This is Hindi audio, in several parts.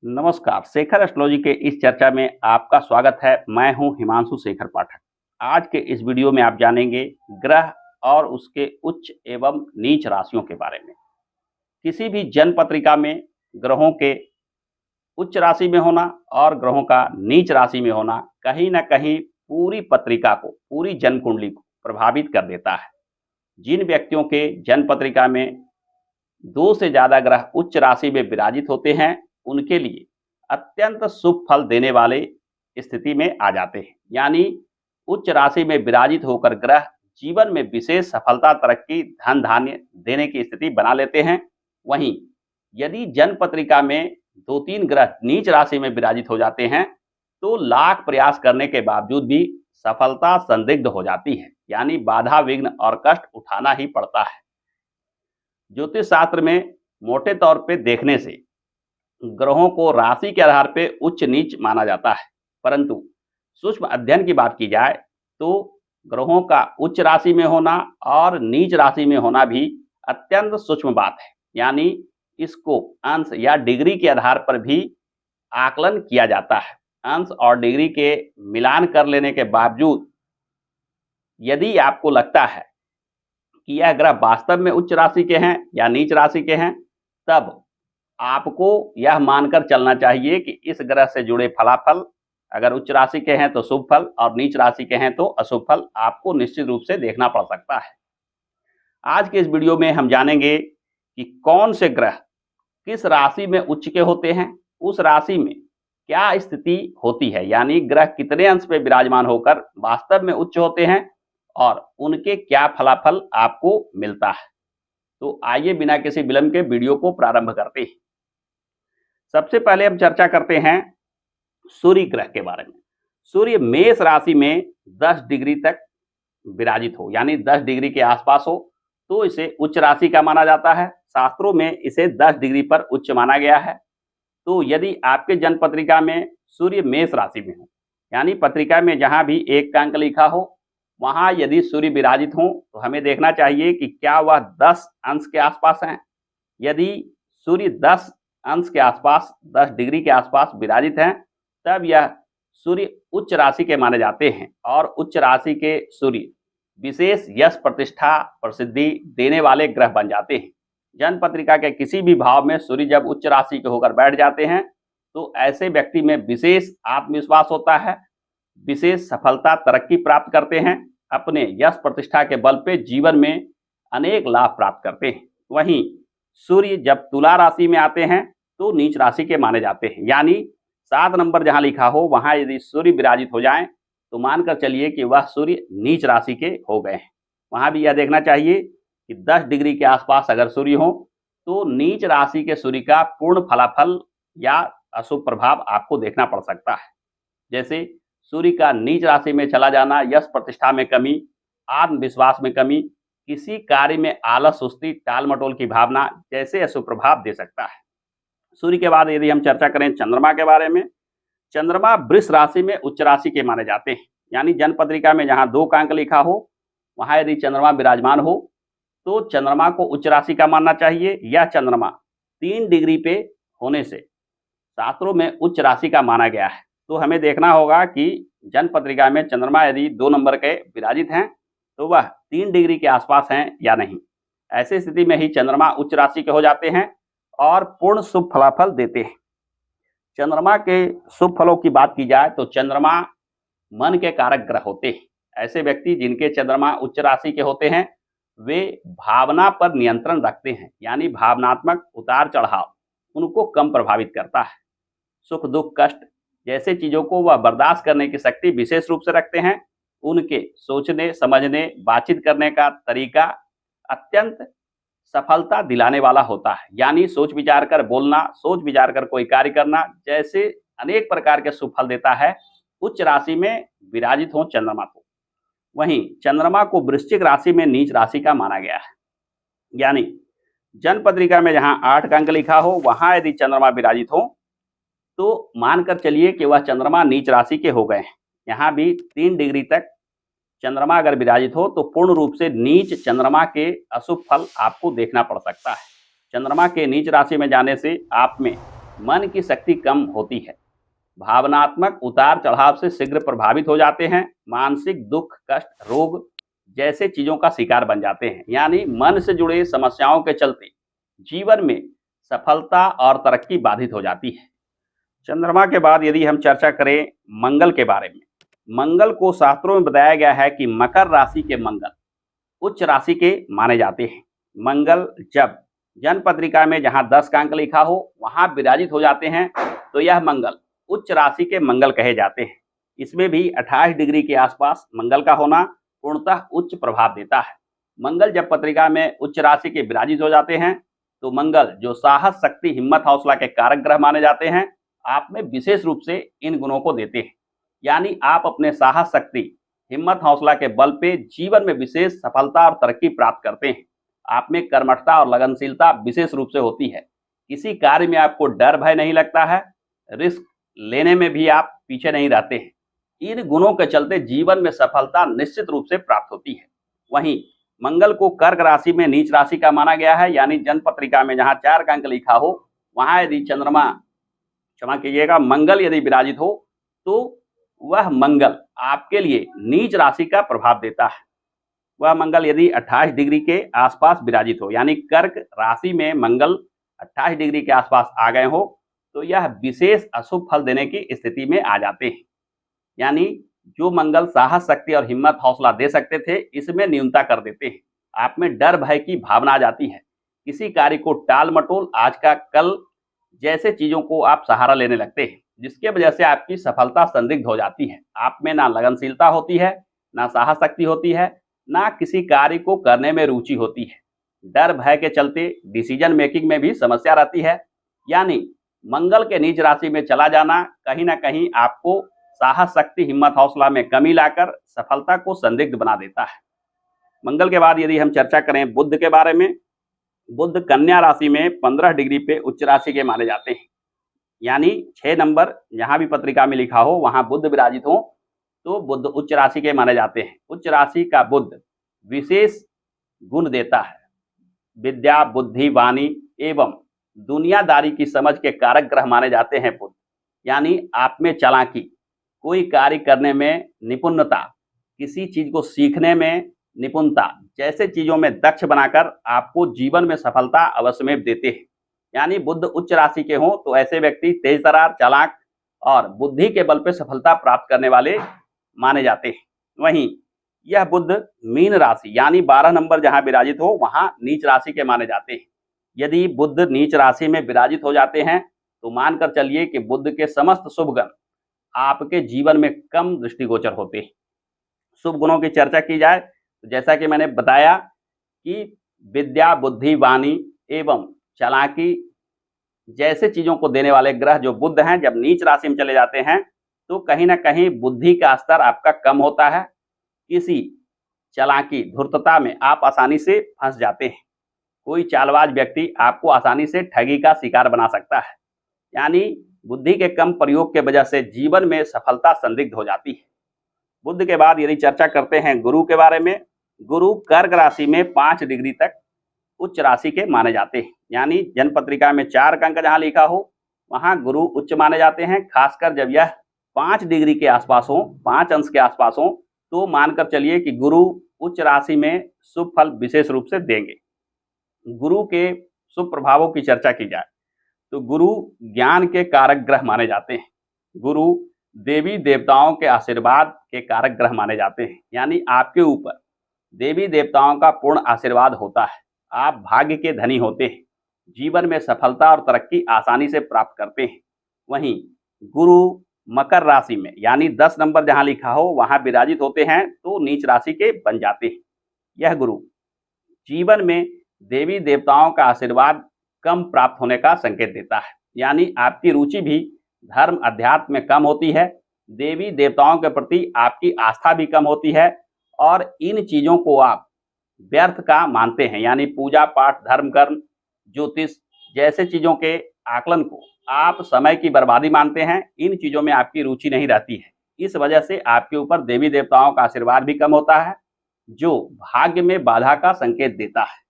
नमस्कार, शेखर एस्ट्रोलॉजी के इस चर्चा में आपका स्वागत है। मैं हूं हिमांशु शेखर पाठक। आज के इस वीडियो में आप जानेंगे ग्रह और उसके उच्च एवं नीच राशियों के बारे में। किसी भी जन्म पत्रिका में ग्रहों के उच्च राशि में होना और ग्रहों का नीच राशि में होना कहीं न कहीं पूरी पत्रिका को, पूरी जन्म कुंडली को प्रभावित कर देता है। जिन व्यक्तियों के जन्म पत्रिका में 2 से ज़्यादा ग्रह उच्च राशि में विराजित होते हैं, उनके लिए अत्यंत शुभ फल देने वाले स्थिति में आ जाते हैं। यानी उच्च राशि में विराजित होकर ग्रह जीवन में विशेष सफलता, तरक्की, धन धान्य देने की स्थिति बना लेते हैं। वहीं यदि जन्म पत्रिका में 2-3 ग्रह नीच राशि में विराजित हो जाते हैं, तो लाख प्रयास करने के बावजूद भी सफलता संदिग्ध हो जाती है। यानी बाधा, विघ्न और कष्ट उठाना ही पड़ता है। ज्योतिष शास्त्र में मोटे तौर पे देखने से ग्रहों को राशि के आधार पे उच्च नीच माना जाता है, परंतु सूक्ष्म अध्ययन की बात की जाए तो ग्रहों का उच्च राशि में होना और नीच राशि में होना भी अत्यंत सूक्ष्म बात है। यानी इसको अंश या डिग्री के आधार पर भी आकलन किया जाता है। अंश और डिग्री के मिलान कर लेने के बावजूद यदि आपको लगता है कि यह ग्रह वास्तव में उच्च राशि के हैं या नीच राशि के हैं, तब आपको यह मानकर चलना चाहिए कि इस ग्रह से जुड़े फलाफल अगर उच्च राशि के हैं तो शुभ फल और नीच राशि के हैं तो अशुभ फल आपको निश्चित रूप से देखना पड़ सकता है। आज के इस वीडियो में हम जानेंगे कि कौन से ग्रह किस राशि में उच्च के होते हैं, उस राशि में क्या स्थिति होती है, यानी ग्रह कितने अंश पे विराजमान होकर वास्तव में उच्च होते हैं और उनके क्या फलाफल आपको मिलता है। तो आइए बिना किसी विलंब के वीडियो को प्रारंभ करते हैं। सबसे पहले हम चर्चा करते हैं सूर्य ग्रह के बारे में। सूर्य मेष राशि में 10 डिग्री तक विराजित हो, यानी 10 डिग्री के आसपास हो, तो इसे उच्च राशि का माना जाता है। शास्त्रों में इसे 10 डिग्री पर उच्च माना गया है। तो यदि आपके जन्म पत्रिका में सूर्य मेष राशि में हो, यानी पत्रिका में जहां भी 1 का अंक लिखा हो, वहां यदि सूर्य विराजित हो तो हमें देखना चाहिए कि क्या वह 10 अंश के आसपास हैं। यदि सूर्य 10 अंश के आसपास, 10 डिग्री के आसपास विराजित हैं, तब यह सूर्य उच्च राशि के माने जाते हैं और उच्च राशि के सूर्य विशेष यश, प्रतिष्ठा, प्रसिद्धि देने वाले ग्रह बन जाते हैं। जन्म पत्रिका के किसी भी भाव में सूर्य जब उच्च राशि के होकर बैठ जाते हैं तो ऐसे व्यक्ति में विशेष आत्मविश्वास होता है, विशेष सफलता, तरक्की प्राप्त करते हैं, अपने यश प्रतिष्ठा के बल पे जीवन में अनेक लाभ प्राप्त करते हैं। वहीं सूर्य जब तुला राशि में आते हैं तो नीच राशि के माने जाते हैं। यानी 7 नंबर जहां लिखा हो वहां यदि सूर्य विराजित हो जाएं तो मानकर चलिए कि वह सूर्य नीच राशि के हो गए हैं। वहां भी यह देखना चाहिए कि 10 डिग्री के आसपास अगर सूर्य हो तो नीच राशि के सूर्य का पूर्ण फलाफल या अशुभ प्रभाव आपको देखना पड़ सकता है। जैसे सूर्य का नीच राशि में चला जाना यश प्रतिष्ठा में कमी, आत्मविश्वास में कमी, किसी कार्य में आलस, सुस्ती, टाल मटोल की भावना जैसे अशुभ प्रभाव दे सकता है। सूर्य के बाद यदि हम चर्चा करें चंद्रमा के बारे में, चंद्रमा वृष राशि में उच्च राशि के माने जाते हैं। यानी जन्म पत्रिका में जहां 2 का अंक लिखा हो वहां यदि चंद्रमा विराजमान हो तो चंद्रमा को उच्च राशि का मानना चाहिए। यह चंद्रमा 3 डिग्री पे होने से शास्त्रों में उच्च राशि का माना गया है। तो हमें देखना होगा कि जन्म पत्रिका में चंद्रमा यदि 2 नंबर के विराजित हैं तो वह 3 डिग्री के आसपास हैं या नहीं। ऐसी स्थिति में ही चंद्रमा उच्च राशि के हो जाते हैं और पूर्ण शुभ फलाफल देते हैं। चंद्रमा के शुभ फलों की बात की जाए तो चंद्रमा मन के कारक ग्रह होते हैं। ऐसे व्यक्ति जिनके चंद्रमा उच्च राशि के होते हैं वे भावना पर नियंत्रण रखते हैं, यानी भावनात्मक उतार चढ़ाव उनको कम प्रभावित करता है। सुख, दुख, कष्ट जैसे चीजों को वह बर्दाश्त करने की शक्ति विशेष रूप से रखते हैं। उनके सोचने, समझने, बातचीत करने का तरीका अत्यंत सफलता दिलाने वाला होता है। यानी सोच विचार कर बोलना, सोच विचार कर कोई कार्य करना जैसे अनेक प्रकार के शुभ फल देता है उच्च राशि में विराजित हो चंद्रमा को। वहीं चंद्रमा को वृश्चिक राशि में नीच राशि का माना गया है। यानी जन्म पत्रिका में जहां 8 का अंक लिखा हो वहां यदि चंद्रमा विराजित हो तो मानकर चलिए कि वह चंद्रमा नीच राशि के हो गए हैं। यहाँ भी 3 डिग्री तक चंद्रमा अगर विराजित हो तो पूर्ण रूप से नीच चंद्रमा के अशुभ फल आपको देखना पड़ सकता है। चंद्रमा के नीच राशि में जाने से आप में मन की शक्ति कम होती है, भावनात्मक उतार चढ़ाव से शीघ्र प्रभावित हो जाते हैं, मानसिक दुख कष्ट रोग जैसे चीजों का शिकार बन जाते हैं। यानी मन से जुड़े समस्याओं के चलते जीवन में सफलता और तरक्की बाधित हो जाती है। चंद्रमा के बाद यदि हम चर्चा करें मंगल के बारे में, मंगल को शास्त्रों में बताया गया है कि मकर राशि के मंगल उच्च राशि के माने जाते हैं। मंगल जब जन्म पत्रिका में जहां 10 का अंक लिखा हो वहां विराजित हो जाते हैं तो यह मंगल उच्च राशि के मंगल कहे जाते हैं। इसमें भी 28 डिग्री के आसपास मंगल का होना पूर्णतः उच्च प्रभाव देता है। मंगल जब पत्रिका में उच्च राशि के विराजित हो जाते हैं तो मंगल जो साहस शक्ति हिम्मत हौसला के कारक ग्रह माने जाते हैं, आप में विशेष रूप से इन गुणों को देते हैं। यानी आप अपने साहस शक्ति हिम्मत हौसला के बल पे जीवन में विशेष सफलता और तरक्की प्राप्त करते हैं। आप में कर्मठता और लगनशीलता विशेष रूप से होती है। किसी कार्य में आपको डर भय नहीं लगता है, रिस्क लेने में भी आप पीछे नहीं रहते हैं। इन गुणों के चलते जीवन में सफलता निश्चित रूप से प्राप्त होती है। वहीं मंगल को कर्क राशि में नीच राशि का माना गया है। यानी जन्म पत्रिका में जहां 4 का अंक लिखा हो वहां यदि चंद्रमा, क्षमा कीजिएगा, मंगल यदि विराजित हो तो वह मंगल आपके लिए नीच राशि का प्रभाव देता है। वह मंगल यदि 28 डिग्री के आसपास विराजित हो, यानी कर्क राशि में मंगल 28 डिग्री के आसपास आ गए हो तो यह विशेष अशुभ फल देने की स्थिति में आ जाते हैं। यानी जो मंगल साहस शक्ति और हिम्मत हौसला दे सकते थे, इसमें न्यूनता कर देते हैं। आप में डर भय की भावना आ जाती है। किसी कार्य को टाल मटोल, आज का कल जैसे चीजों को आप सहारा लेने लगते हैं, जिसके वजह से आपकी सफलता संदिग्ध हो जाती है। आप में ना लगनशीलता होती है, ना साहस शक्ति होती है, ना किसी कार्य को करने में रुचि होती है। डर भय के चलते डिसीजन मेकिंग में भी समस्या रहती है। यानी मंगल के नीच राशि में चला जाना कहीं ना कहीं आपको साहस शक्ति हिम्मत हौसला में कमी लाकर सफलता को संदिग्ध बना देता है। मंगल के बाद यदि हम चर्चा करें बुध के बारे में, बुध कन्या राशि में 15 डिग्री पे उच्च राशि के माने जाते हैं। यानी 6 नंबर जहां भी पत्रिका में लिखा हो वहां बुध विराजित हो तो बुध उच्च राशि के माने जाते हैं। उच्च राशि का बुध विशेष गुण देता है, विद्या बुद्धि वाणी एवं दुनियादारी की समझ के कारक ग्रह माने जाते हैं बुध। यानी आप में चालाकी, कोई कार्य करने में निपुणता, किसी चीज को सीखने में निपुणता जैसे चीजों में दक्ष बनाकर आपको जीवन में सफलता अवश्य में देते हैं। यानी बुध उच्च राशि के हों तो ऐसे व्यक्ति तेज तरार, चालाक और बुद्धि के बल पर सफलता प्राप्त करने वाले माने जाते हैं। वहीं यह बुध मीन राशि यानी 12 नंबर जहां विराजित हो वहां नीच राशि के माने जाते हैं। यदि बुध नीच राशि में विराजित हो जाते हैं तो मानकर चलिए कि बुध के समस्त शुभ गुण आपके जीवन में कम दृष्टिगोचर होते हैं। शुभ गुणों की चर्चा की जाए तो जैसा कि मैंने बताया कि विद्या बुद्धि वाणी एवं चालाकी जैसे चीजों को देने वाले ग्रह जो बुध हैं, जब नीच राशि में चले जाते हैं तो कहीं ना कहीं बुद्धि का स्तर आपका कम होता है। किसी चालाकी धूर्तता में आप आसानी से फंस जाते हैं। कोई चालबाज व्यक्ति आपको आसानी से ठगी का शिकार बना सकता है। यानी बुद्धि के कम प्रयोग के वजह से जीवन में सफलता संदिग्ध हो जाती है। बुध के बाद यदि चर्चा करते हैं गुरु के बारे में, गुरु कर्क राशि में 5 डिग्री तक उच्च राशि के माने जाते हैं। यानी जन्म पत्रिका में 4 का अंक जहां लिखा हो वहां गुरु उच्च माने जाते हैं। खासकर जब यह 5 डिग्री के आसपास हो, 5 अंश के आसपास हो तो मानकर चलिए कि गुरु उच्च राशि में शुभ फल विशेष रूप से देंगे। गुरु के शुभ प्रभावों की चर्चा की जाए तो गुरु ज्ञान के कारक ग्रह माने जाते हैं। गुरु देवी देवताओं के आशीर्वाद के कारक ग्रह माने जाते हैं। यानी आपके ऊपर देवी देवताओं का पूर्ण आशीर्वाद होता है। आप भाग्य के धनी होते हैं, जीवन में सफलता और तरक्की आसानी से प्राप्त करते हैं। वहीं गुरु मकर राशि में यानी 10 नंबर जहां लिखा हो वहां विराजित होते हैं तो नीच राशि के बन जाते हैं। यह गुरु जीवन में देवी देवताओं का आशीर्वाद कम प्राप्त होने का संकेत देता है। यानी आपकी रुचि भी धर्म अध्यात्म में कम होती है, देवी देवताओं के प्रति आपकी आस्था भी कम होती है और इन चीजों को आप व्यर्थ का मानते हैं। यानी पूजा पाठ, धर्म कर्म, ज्योतिष जैसे चीजों के आकलन को आप समय की बर्बादी मानते हैं। इन चीजों में आपकी रुचि नहीं रहती है। इस वजह से आपके ऊपर देवी देवताओं का आशीर्वाद भी कम होता है, जो भाग्य में बाधा का संकेत देता है।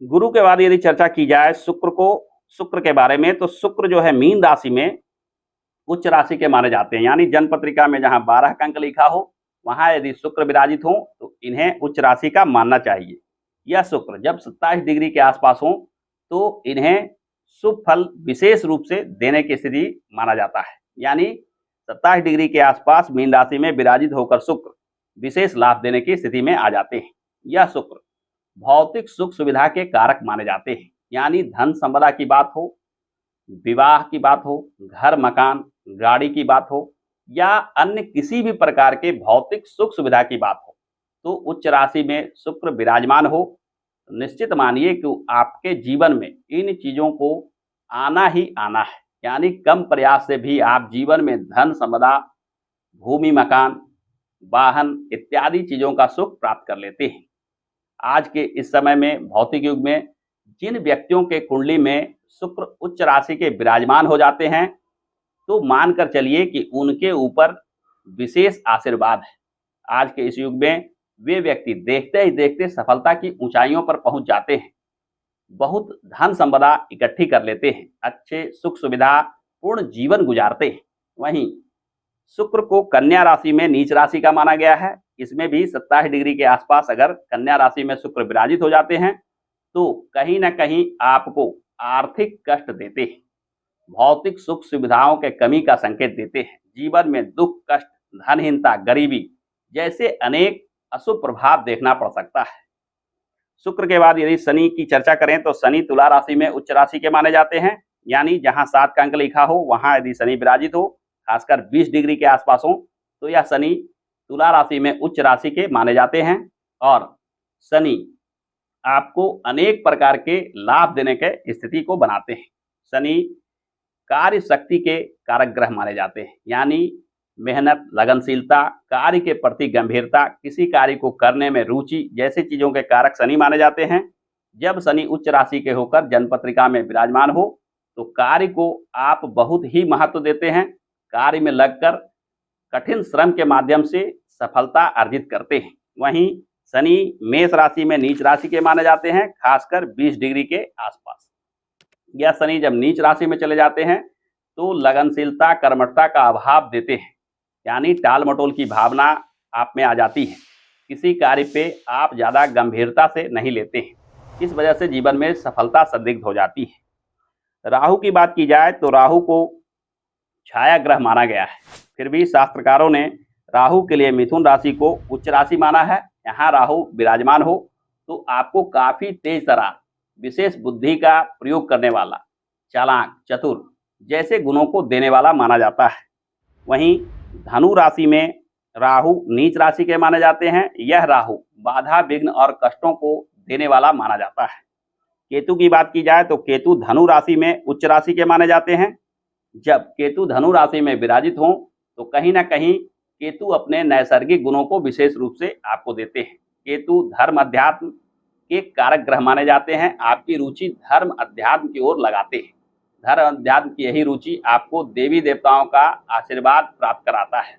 गुरु के बाद यदि चर्चा की जाए शुक्र को, शुक्र के बारे में, तो शुक्र जो है मीन राशि में उच्च राशि के माने जाते हैं। यानी जन्म पत्रिका में जहां 12 का अंक लिखा हो, वहां यदि शुक्र विराजित हो तो इन्हें उच्च राशि का मानना चाहिए। यह शुक्र जब 27 डिग्री के आसपास हो तो इन्हें शुभ फल विशेष रूप से देने की स्थिति माना जाता है। यानी 27 डिग्री के आसपास मीन राशि में विराजित होकर शुक्र विशेष लाभ देने की स्थिति में आ जाते हैं। यह शुक्र भौतिक सुख सुविधा के कारक माने जाते हैं। यानी धन संपदा की बात हो, विवाह की बात हो, घर मकान गाड़ी की बात हो या अन्य किसी भी प्रकार के भौतिक सुख सुविधा की बात हो, तो उच्च राशि में शुक्र विराजमान हो, निश्चित मानिए कि आपके जीवन में इन चीजों को आना ही आना है। यानी कम प्रयास से भी आप जीवन में धन संपदा, भूमि मकान, वाहन इत्यादि चीजों का सुख प्राप्त कर लेते हैं। आज के इस समय में भौतिक युग में जिन व्यक्तियों के कुंडली में शुक्र उच्च राशि के विराजमान हो जाते हैं, तो मानकर चलिए कि उनके ऊपर विशेष आशीर्वाद है। आज के इस युग में वे व्यक्ति देखते ही देखते सफलता की ऊंचाइयों पर पहुंच जाते हैं, बहुत धन संपदा इकट्ठी कर लेते हैं, अच्छे सुख सुविधा पूर्ण जीवन गुजारते हैं। वहीं शुक्र को कन्या राशि में नीच राशि का माना गया है। इसमें भी 27 डिग्री के आसपास अगर कन्या राशि में शुक्र विराजित हो जाते हैं तो कहीं ना कहीं आपको आर्थिक कष्ट देते हैं, भौतिक सुख सुविधाओं के कमी का संकेत देते हैं, जीवन में दुख कष्ट, धनहीनता, गरीबी जैसे अनेक अशुभ प्रभाव देखना पड़ सकता है। शुक्र के बाद यदि शनि की चर्चा करें तो शनि तुला राशि में उच्च राशि के माने जाते हैं। यानी जहां 7 का अंक लिखा हो वहां यदि शनि विराजित हो, खासकर 20 डिग्री के आसपास हो, तो यह शनि तुला राशि में उच्च राशि के माने जाते हैं। और शनि आपको अनेक प्रकार के लाभ देने के स्थिति को बनाते हैं। शनि कार्य शक्ति के कारक ग्रह माने जाते हैं। यानी मेहनत, लगनशीलता, कार्य के प्रति गंभीरता, किसी कार्य को करने में रुचि जैसी चीजों के कारक शनि माने जाते हैं। जब शनि उच्च राशि के होकर जन्म पत्रिका में विराजमान हो तो कार्य को आप बहुत ही महत्व देते हैं, कार्य में लगकर कठिन श्रम के माध्यम से सफलता अर्जित करते हैं। वहीं शनि मेष राशि में नीच राशि के माने जाते हैं, खासकर 20 डिग्री के आसपास। यह शनि जब नीच राशि में चले जाते हैं तो लगनशीलता, कर्मठता का अभाव देते हैं। यानी टाल मटोल की भावना आप में आ जाती है, किसी कार्य पे आप ज़्यादा गंभीरता से नहीं लेते हैं, इस वजह से जीवन में सफलता संदिग्ध हो जाती है। राहु की बात की जाए तो राहु को छाया ग्रह माना गया है, फिर भी शास्त्रकारों ने राहु के लिए मिथुन राशि को उच्च राशि माना है। यहाँ राहु विराजमान हो तो आपको काफ़ी तेज तर्रार, विशेष बुद्धि का प्रयोग करने वाला, चालाक, चतुर जैसे गुणों को देने वाला माना जाता है। वहीं धनु राशि में राहु नीच राशि के माने जाते हैं। यह राहु बाधा, विघ्न और कष्टों को देने वाला माना जाता है। केतु की बात की जाए तो केतु धनु राशि में उच्च राशि के माने जाते हैं। जब केतु धनु राशि में विराजित हों तो कहीं ना कहीं केतु अपने नैसर्गिक गुणों को विशेष रूप से आपको देते हैं। केतु धर्म अध्यात्म के कारक ग्रह माने जाते हैं, आपकी रुचि धर्म अध्यात्म की ओर लगाते हैं। धर्म अध्यात्म की यही रुचि आपको देवी देवताओं का आशीर्वाद प्राप्त कराता है।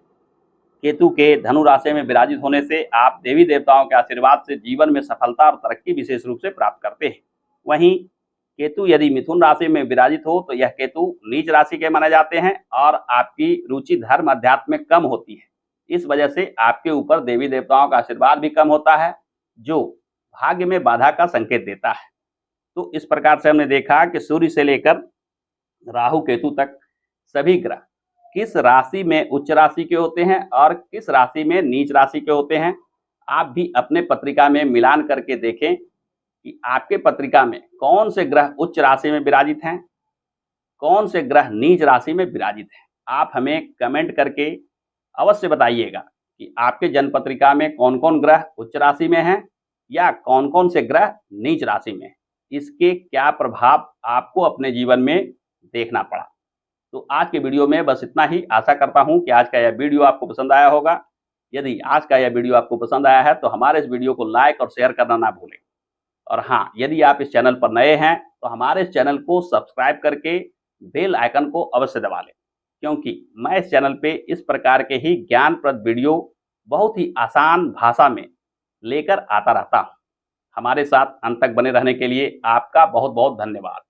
केतु के धनु राशि में विराजित होने से आप देवी देवताओं के आशीर्वाद से जीवन में सफलता और तरक्की विशेष रूप से प्राप्त करते हैं। वहीं केतु यदि मिथुन राशि में विराजित हो तो यह केतु नीच राशि के माने जाते हैं और आपकी रुचि धर्म अध्यात्म में कम होती है। इस वजह से आपके ऊपर देवी देवताओं का आशीर्वाद भी कम होता है, जो भाग्य में बाधा का संकेत देता है। तो इस प्रकार से हमने देखा कि सूर्य से लेकर राहु केतु तक सभी ग्रह किस राशि में उच्च राशि के होते हैं और किस राशि में नीच राशि के होते हैं। आप भी अपने पत्रिका में मिलान करके देखें कि आपके पत्रिका में कौन से ग्रह उच्च राशि में विराजित हैं, कौन से ग्रह नीच राशि में विराजित हैं। आप हमें कमेंट करके अवश्य बताइएगा कि आपके जन्म पत्रिका में कौन कौन ग्रह उच्च राशि में हैं या कौन कौन से ग्रह नीच राशि में। इसके क्या प्रभाव आपको अपने जीवन में देखना पड़ा। तो आज के वीडियो में बस इतना ही। आशा करता हूं कि आज का यह वीडियो आपको पसंद आया होगा। यदि आज का यह वीडियो आपको पसंद आया है तो हमारे इस वीडियो को लाइक और शेयर करना ना भूलें। और हाँ, यदि आप इस चैनल पर नए हैं तो हमारे इस चैनल को सब्सक्राइब करके बेल आइकन को अवश्य दबा लें, क्योंकि मैं इस चैनल पे इस प्रकार के ही ज्ञानप्रद वीडियो बहुत ही आसान भाषा में लेकर आता रहता हूँ। हमारे साथ अंत तक बने रहने के लिए आपका बहुत बहुत धन्यवाद।